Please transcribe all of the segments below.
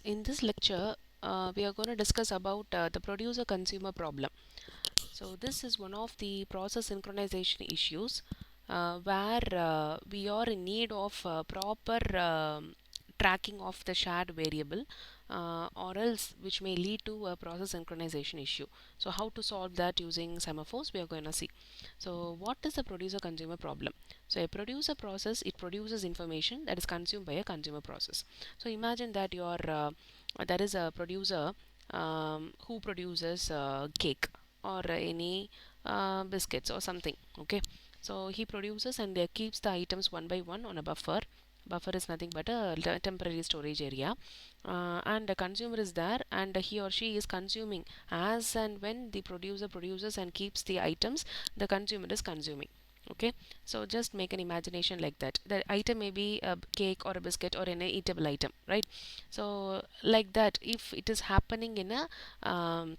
In this lecture, we are going to discuss about the producer-consumer problem. So this is one of the process synchronization issues where we are in need of proper tracking of the shared variable or else which may lead to a process synchronization issue. So how to solve that using semaphores we are going to see. So what is the producer-consumer problem? So a producer process, it produces information that is consumed by a consumer process. So imagine that there is a producer who produces cake or any biscuits or something. Okay, so he produces and keeps the items one by one on a buffer. Buffer is nothing but a temporary storage area, and the consumer is there, and he or she is consuming as and when the producer produces and keeps the items, the consumer is consuming. Okay, so just make an imagination like that. The item may be a cake or a biscuit or an eatable item, right? So like that, if it is happening in a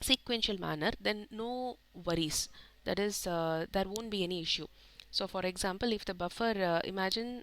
sequential manner, then no worries. That is, there won't be any issue. So for example, if the buffer, imagine,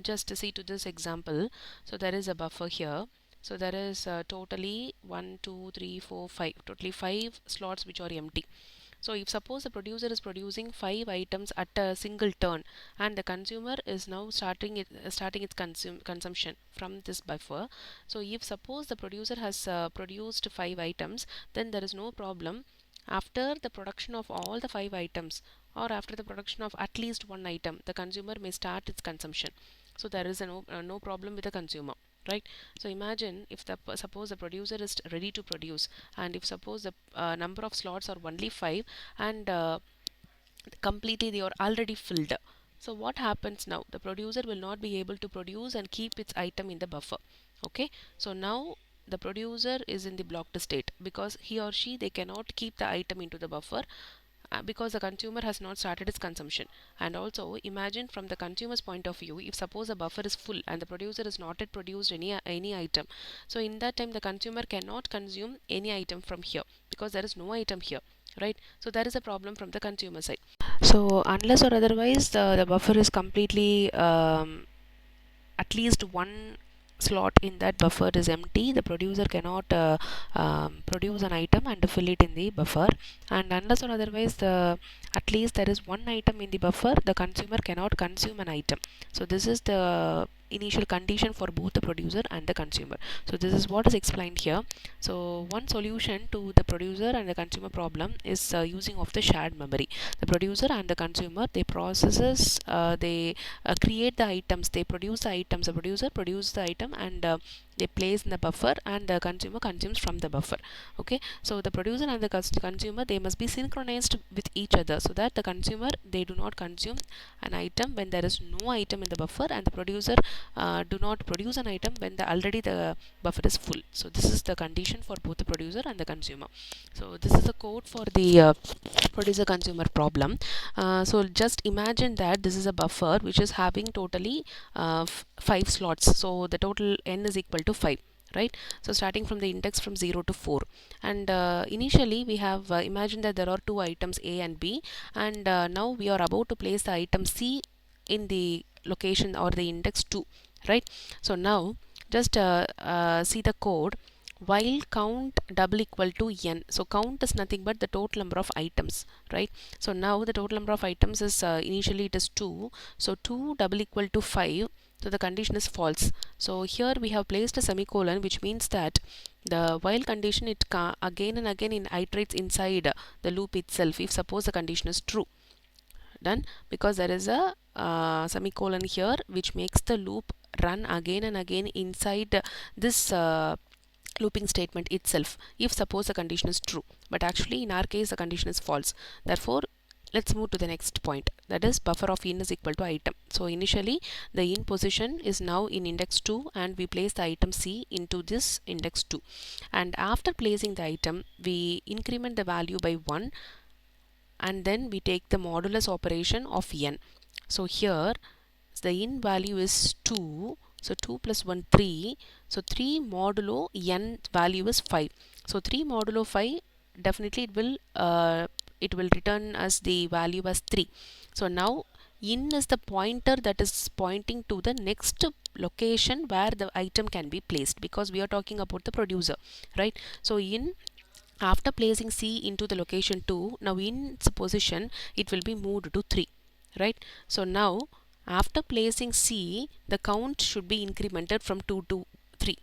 just to see to this example, so there is a buffer here. So there is totally 1 2 3 4 5, totally 5 slots which are empty. So if suppose the producer is producing 5 items at a single turn, and the consumer is now starting its consumption from this buffer. So if suppose the producer has produced 5 items, then there is no problem. After the production of all the 5 items, or after the production of at least one item, the consumer may start its consumption. So there is no problem with the consumer, right? So imagine if suppose the producer is ready to produce, and if suppose the number of slots are only 5, and completely they are already filled. So what happens now? The producer will not be able to produce and keep its item in the buffer. Okay, so now the producer is in the blocked state because he or she, they cannot keep the item into the buffer because the consumer has not started its consumption. And also imagine from the consumer's point of view, if suppose the buffer is full and the producer has not yet produced any item, so in that time the consumer cannot consume any item from here because there is no item here, right? So there is a problem from the consumer side. So unless or otherwise the buffer is completely at least one slot in that buffer is empty, the producer cannot produce an item and fill it in the buffer. And unless or otherwise at least there is one item in the buffer, the consumer cannot consume an item. So this is the initial condition for both the producer and the consumer. So this is what is explained here. So one solution to the producer and the consumer problem is using of the shared memory. The producer and the consumer, they create the items, they produce the items. The producer produce the item, and they place in the buffer, and the consumer consumes from the buffer. Okay, so the producer and the consumer, they must be synchronized with each other, so that the consumer, they do not consume an item when there is no item in the buffer, and the producer do not produce an item when already the buffer is full. So this is the condition for both the producer and the consumer. So this is the code for the producer consumer problem. So just imagine that this is a buffer which is having totally 5 slots. So the total n is equal to 5, right? So starting from the index from 0 to 4, and initially we have imagined that there are two items A and B, and now we are about to place the item C in the location or the index 2, right? So now just see the code. While count double equal to n, so count is nothing but the total number of items, right? So now the total number of items is initially it is 2, so 2 double equal to 5, so the condition is false. So here we have placed a semicolon, which means that the while condition, it again and again iterates inside the loop itself if suppose the condition is true. Done, because there is a semicolon here which makes the loop run again and again inside this looping statement itself if suppose the condition is true, but actually in our case the condition is false. Therefore let's move to the next point, that is buffer of in is equal to item. So initially the in position is now in index 2, and we place the item C into this index 2, and after placing the item we increment the value by 1, and then we take the modulus operation of n. So here the in value is 2, so 2 plus 1 3, so 3 modulo n value is 5. So 3 modulo 5, definitely it will return us the value as 3. So now In is the pointer that is pointing to the next location where the item can be placed, because we are talking about the producer, right? So in, after placing C into the location 2, now in its position it will be moved to 3, right? So now after placing C, the count should be incremented from 2 to 3.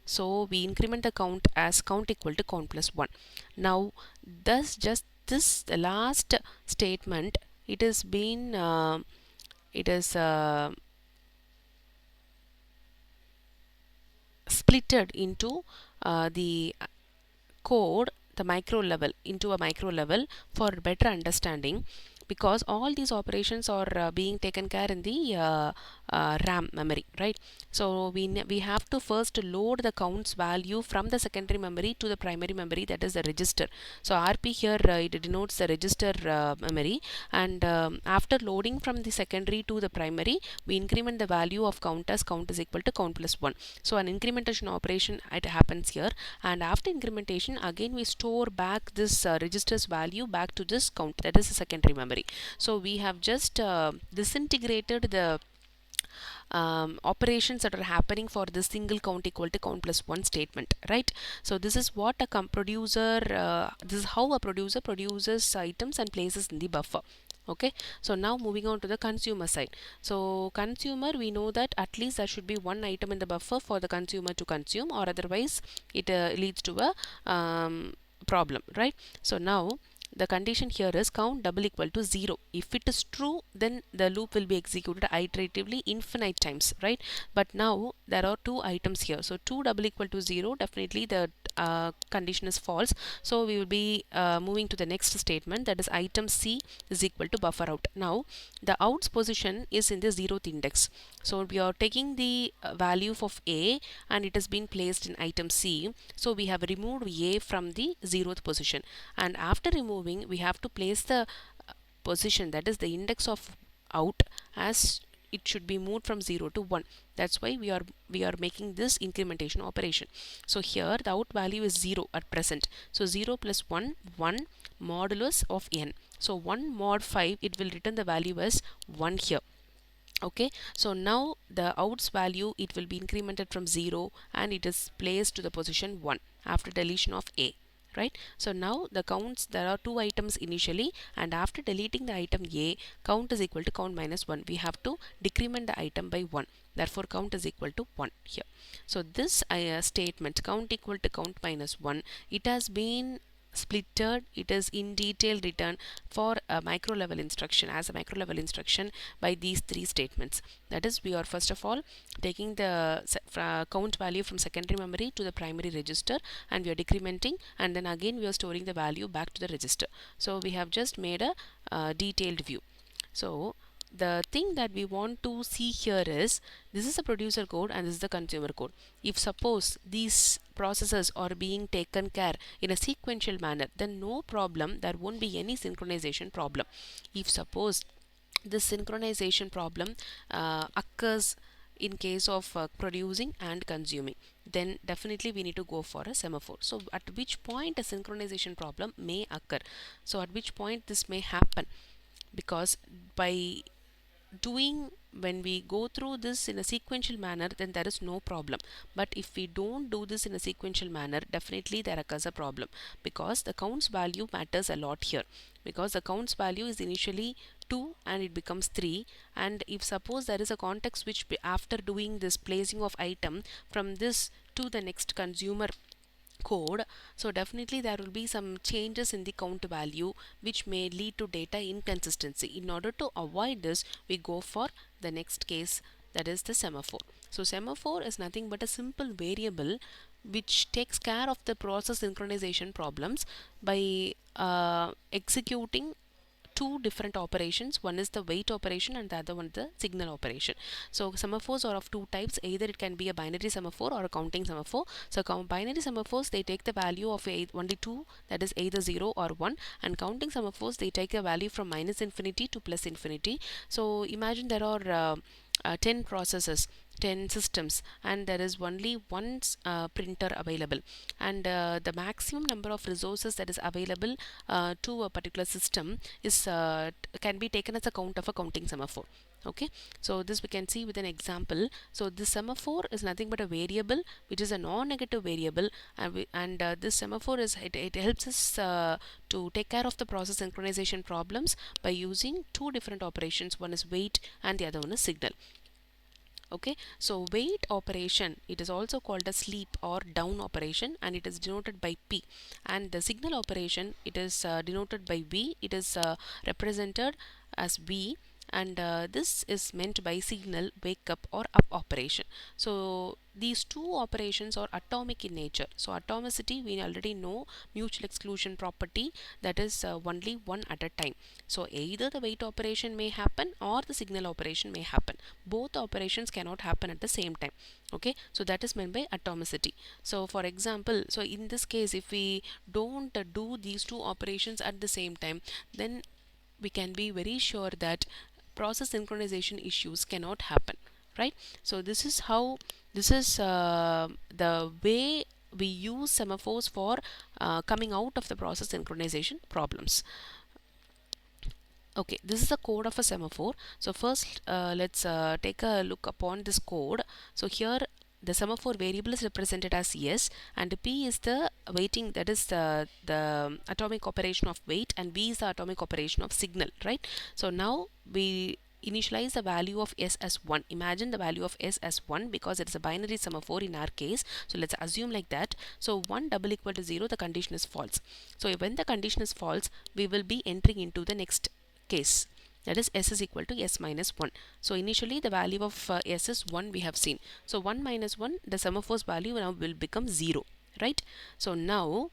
So we increment the count as count equal to count plus 1. Now thus just this the last statement, it has been it is splitted into the code, the micro level, into a micro level for better understanding, because all these operations are being taken care in the RAM memory, right? So we have to first load the counts value from the secondary memory to the primary memory, that is the register. So RP here it denotes the register memory, and after loading from the secondary to the primary, we increment the value of count as count is equal to count plus 1. So an incrementation operation it happens here, and after incrementation again we store back this register's value back to this count, that is the secondary memory. So we have just disintegrated the operations that are happening for this single count equal to count plus 1 statement, right? So this is what a producer this is how a producer produces items and places in the buffer. Okay, so now moving on to the consumer side. So consumer, we know that at least there should be one item in the buffer for the consumer to consume, or otherwise it leads to a problem, right? So now the condition here is count double equal to 0. If it is true, then the loop will be executed iteratively infinite times, right? But now there are two items here, so 2 double equal to 0, definitely the condition is false. So we will be moving to the next statement, that is item C is equal to buffer out. Now the out's position is in the 0th index, so we are taking the value of A and it has been placed in item C. So we have removed A from the 0th position, and after removing we have to place the position, that is the index of out, as it should be moved from 0 to 1. That's why we are making this incrementation operation. So here the out value is 0 at present, so 0 plus 1 1 modulus of n, so 1 mod 5, it will return the value as 1 here. Okay, so now the outs value, it will be incremented from 0 and it is placed to the position 1 after deletion of A, right? So now the counts, there are two items initially, and after deleting the item A, count is equal to count minus 1. We have to decrement the item by 1, therefore count is equal to 1 here. So this statement, count equal to count minus 1, it has been splitted, it is in detail written for a micro level instruction, as a micro level instruction by these three statements. That is, we are first of all taking the count value from secondary memory to the primary register, and we are decrementing, and then again we are storing the value back to the register. So we have just made a detailed view. So the thing that we want to see here is, this is the producer code and this is the consumer code. If suppose these processes are being taken care in a sequential manner, then no problem, there won't be any synchronization problem. If suppose this synchronization problem occurs in case of producing and consuming, then definitely we need to go for a semaphore. So at which point a synchronization problem may occur, so at which point this may happen, because by doing, when we go through this in a sequential manner, then there is no problem. But if we don't do this in a sequential manner, definitely there occurs a problem, because the counts value matters a lot here, because the counts value is initially 2 and it becomes 3, and if suppose there is a context which after doing this placing of item from this to the next consumer code, so definitely there will be some changes in the count value which may lead to data inconsistency. In order to avoid this, we go for the next case, that is the semaphore. So semaphore is nothing but a simple variable which takes care of the process synchronization problems by executing two different operations. One is the wait operation and the other one the signal operation. So semaphores are of two types, either it can be a binary semaphore or a counting semaphore. So binary semaphores, they take the value of only two, that is either 0 or 1, and counting semaphores, they take a value from minus infinity to plus infinity. So imagine there are 10 processes, 10 systems, and there is only one printer available, and the maximum number of resources that is available to a particular system is can be taken as a count of a counting semaphore. Okay, so this we can see with an example. So this semaphore is nothing but a variable which is a non-negative variable, and this semaphore is it helps us to take care of the process synchronization problems by using two different operations. One is wait and the other one is signal. Okay, so wait operation, it is also called a sleep or down operation, and it is denoted by P, and the signal operation, it is denoted by V. It is represented as V, and this is meant by signal wake up or up operation. So these two operations are atomic in nature. So atomicity, we already know mutual exclusion property, that is only one at a time. So either the wait operation may happen or the signal operation may happen. Both operations cannot happen at the same time. Okay, so that is meant by atomicity. So for example, so in this case, if we don't do these two operations at the same time, then we can be very sure that process synchronization issues cannot happen, right? So this is how, this is the way we use semaphores for coming out of the process synchronization problems. Okay, this is the code of a semaphore. So first let's take a look upon this code. So here the semaphore variable is represented as S, and P is the waiting, that is the atomic operation of wait, and V is the atomic operation of signal, right? So now we initialize the value of S as 1. Imagine the value of S as 1 because it's a binary semaphore in our case. So let's assume like that. So 1 double equal to 0, the condition is false. So when the condition is false, we will be entering into the next case, that is S is equal to S minus 1. So initially the value of S is 1 we have seen. So 1 minus 1, the semaphore's value now will become 0, right? So now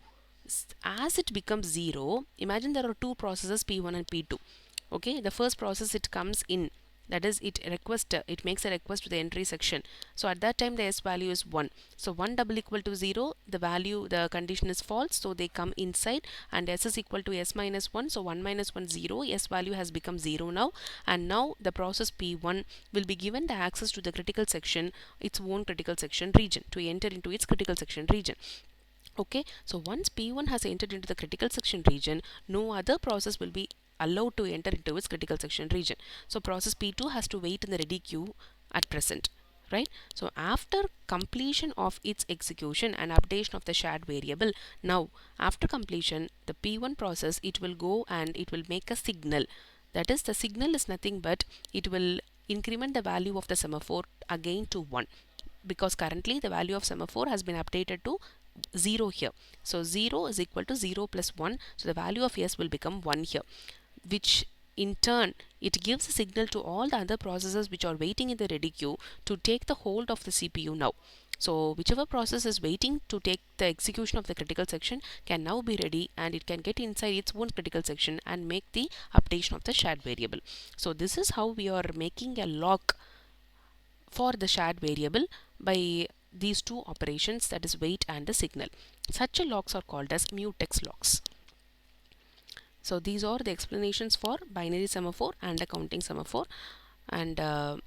as it becomes 0, imagine there are two processes P1 and P2. Okay, the first process, it comes in, that is it makes a request to the entry section. So at that time the S value is 1. So 1 double equal to 0, the value, the condition is false, so they come inside, and S is equal to S minus 1. So 1 minus 1, 0, S value has become 0 now, and now the process P1 will be given the access to the critical section, its own critical section region, to enter into its critical section region. Okay, so once P1 has entered into the critical section region, no other process will be allowed to enter into its critical section region. So process P2 has to wait in the ready queue at present, right? So after completion of its execution and updation of the shared variable, now after completion, the P1 process, it will go and it will make a signal. That is, the signal is nothing but it will increment the value of the semaphore again to 1, because currently the value of semaphore has been updated to 0 here. So 0 is equal to 0 plus 1. So the value of S will become 1 here, which in turn it gives a signal to all the other processes which are waiting in the ready queue to take the hold of the CPU now. So whichever process is waiting to take the execution of the critical section can now be ready, and it can get inside its own critical section and make the updation of the shared variable. So this is how we are making a lock for the shared variable by these two operations, that is wait and the signal. Such locks are called as mutex locks. So these are the explanations for binary semaphore and a counting semaphore, and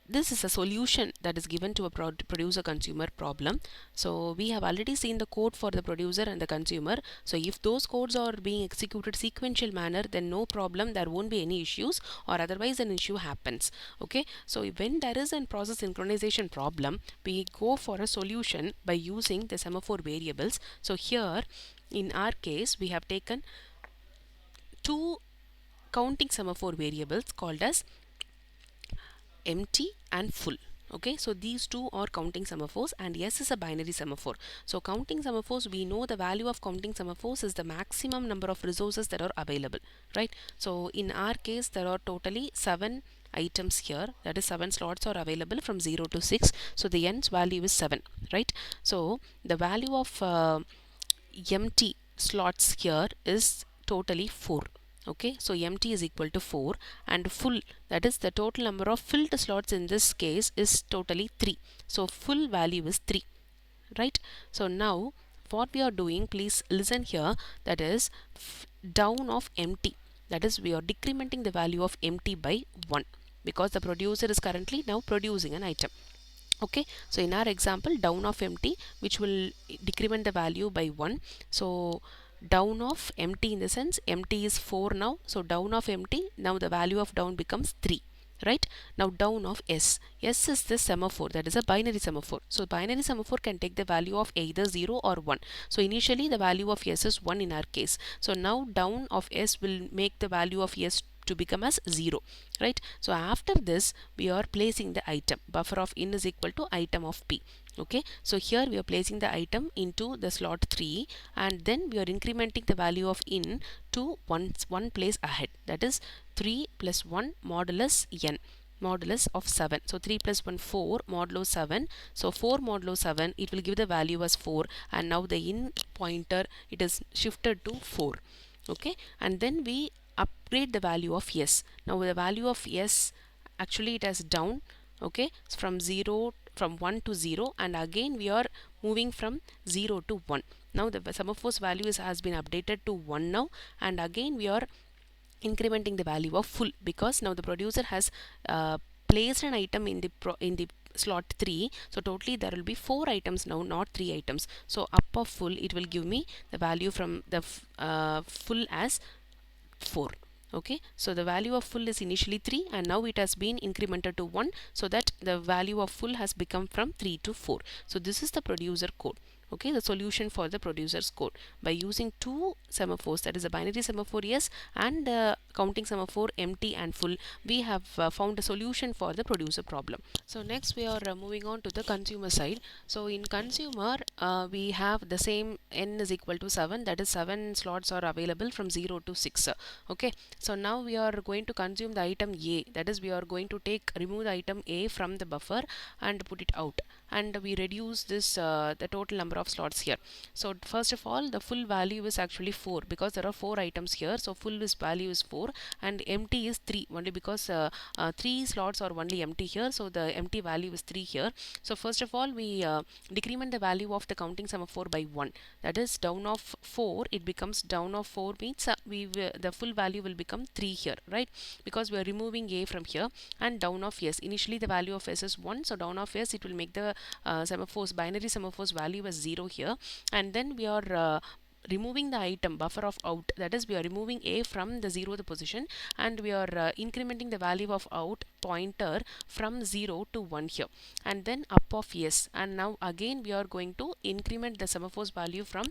this is a solution that is given to a producer-consumer problem. So we have already seen the code for the producer and the consumer. So if those codes are being executed sequential manner, then no problem, there won't be any issues, or otherwise an issue happens. Okay, so when there is a process synchronization problem, we go for a solution by using the semaphore variables. So here in our case, we have taken two counting semaphore variables called as empty and full. Okay, so these two are counting semaphores, and S is a binary semaphore. So counting semaphores, we know the value of counting semaphores is the maximum number of resources that are available, right? So in our case, there are totally 7 items here, that is 7 slots are available from 0 to 6. So the n's value is 7, right? So the value of empty slots here is totally 4. Okay, so empty is equal to 4, and full, that is the total number of filled slots in this case, is totally 3. So full value is 3, right? So now what we are doing, please listen here, that is down of empty, that is we are decrementing the value of empty by 1. because the producer is currently now producing an item. Okay, so in our example, down of empty, which will decrement the value by 1. So down of empty, in the sense empty is 4 now, so down of empty, now the value of down becomes 3. Right, now down of s is the semaphore, that is a binary semaphore. So binary semaphore can take the value of either 0 or 1. So initially the value of s is 1 in our case. So now down of s will make the value of s to become as 0. Right, so after this we are placing the item, buffer of in is equal to item of p. Okay, so here we are placing the item into the slot 3, and then we are incrementing the value of in to one place ahead, that is 3 plus 1 modulus n, modulus of 7. So 3 plus 1 4 modulo 7. So 4 modulo 7, it will give the value as 4, and now the in pointer, it is shifted to 4. Okay, and then we upgrade the value of s. Now the value of s, actually it has down. Okay, from 1 to 0, and again we are moving from 0 to 1. Now the semaphore's value has been updated to 1 now, and again we are incrementing the value of full, because now the producer has placed an item in the slot 3. So totally there will be 4 items now, not 3 items. So up of full, it will give me the value from the full as 4. Okay, so the value of full is initially 3, and now it has been incremented to 1, so that the value of full has become from 3 to 4. So this is the producer code. Okay, the solution for the producer's code by using two semaphores, that is a binary semaphore yes and counting semaphore empty and full, we have found a solution for the producer problem. So next we are moving on to the consumer side. So in consumer, we have the same n is equal to 7, that is 7 slots are available from 0 to 6. Okay, so now we are going to consume the item A, that is we are going to remove the item A from the buffer and put it out, and we reduce this the total number of slots here. So first of all, the full value is actually 4, because there are 4 items here. So full is value is 4, and empty is 3, only because 3 slots are only empty here, so the empty value is 3 here. So first of all, we decrement the value of the counting semaphore by 1, that is down of 4, it becomes down of 4 means the full value will become 3 here, right, because we are removing A from here. And down of S, initially the value of S is 1, so down of S, it will make the binary semaphores value as 0 here, and then we are removing the item buffer of out, that is we are removing A from the 0th position, and we are incrementing the value of out pointer from 0 to 1 here, and then up of S, and now again we are going to increment the semaphore's value from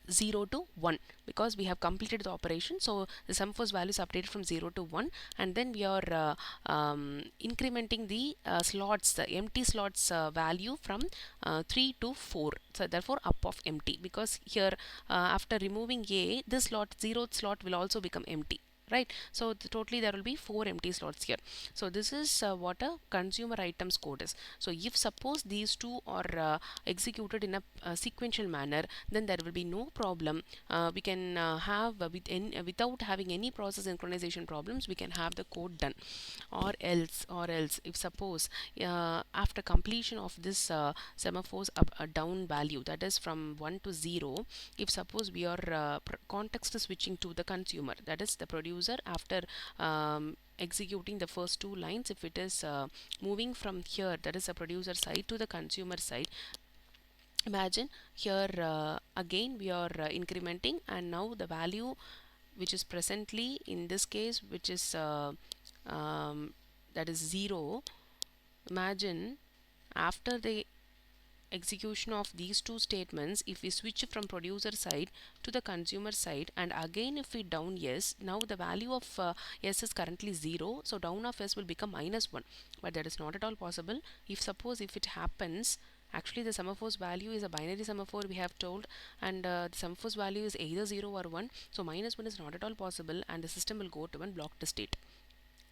0 to 1, because we have completed the operation. So the semaphore's value is updated from 0 to 1, and then we are incrementing the slots, the empty slots value from 3 to 4. So therefore up of empty, because here after removing A, this slot 0th slot will also become empty, right. So totally there will be 4 empty slots here. So this is what a consumer items code is. So if suppose these two are executed in a sequential manner, then there will be no problem. We can have without having any process synchronization problems, we can have the code done. Or else if suppose after completion of this semaphore's down value, that is from 1 to 0, if suppose we are context switching to the consumer, that is the producer, after executing the first 2 lines, if it is moving from here, that is a producer side, to the consumer side, imagine here again we are incrementing, and now the value which is presently in this case, which is that is 0. Imagine after the execution of these two statements, if we switch from producer side to the consumer side, and again if we down S, now the value of S is currently 0, so down of S will become -1, but that is not at all possible. If it happens, actually the semaphore's value is a binary semaphore, we have told, and the semaphore's value is either 0 or 1, so -1 is not at all possible, and the system will go to a blocked state,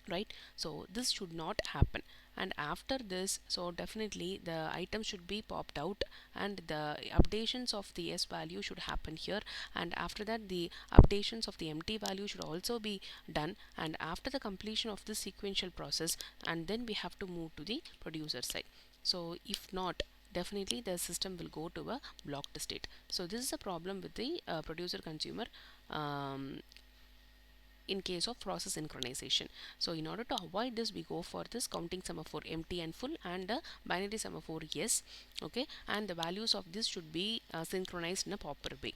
right. So this should not happen, and after this, so definitely the item should be popped out, and the updations of the S value should happen here, and after that the updations of the empty value should also be done, and after the completion of this sequential process, and then we have to move to the producer side. So if not, definitely the system will go to a blocked state. So this is a problem with the producer consumer in case of process synchronization. So in order to avoid this, we go for this counting semaphore empty and full, and the binary semaphore yes. Okay, and the values of this should be synchronized in a proper way.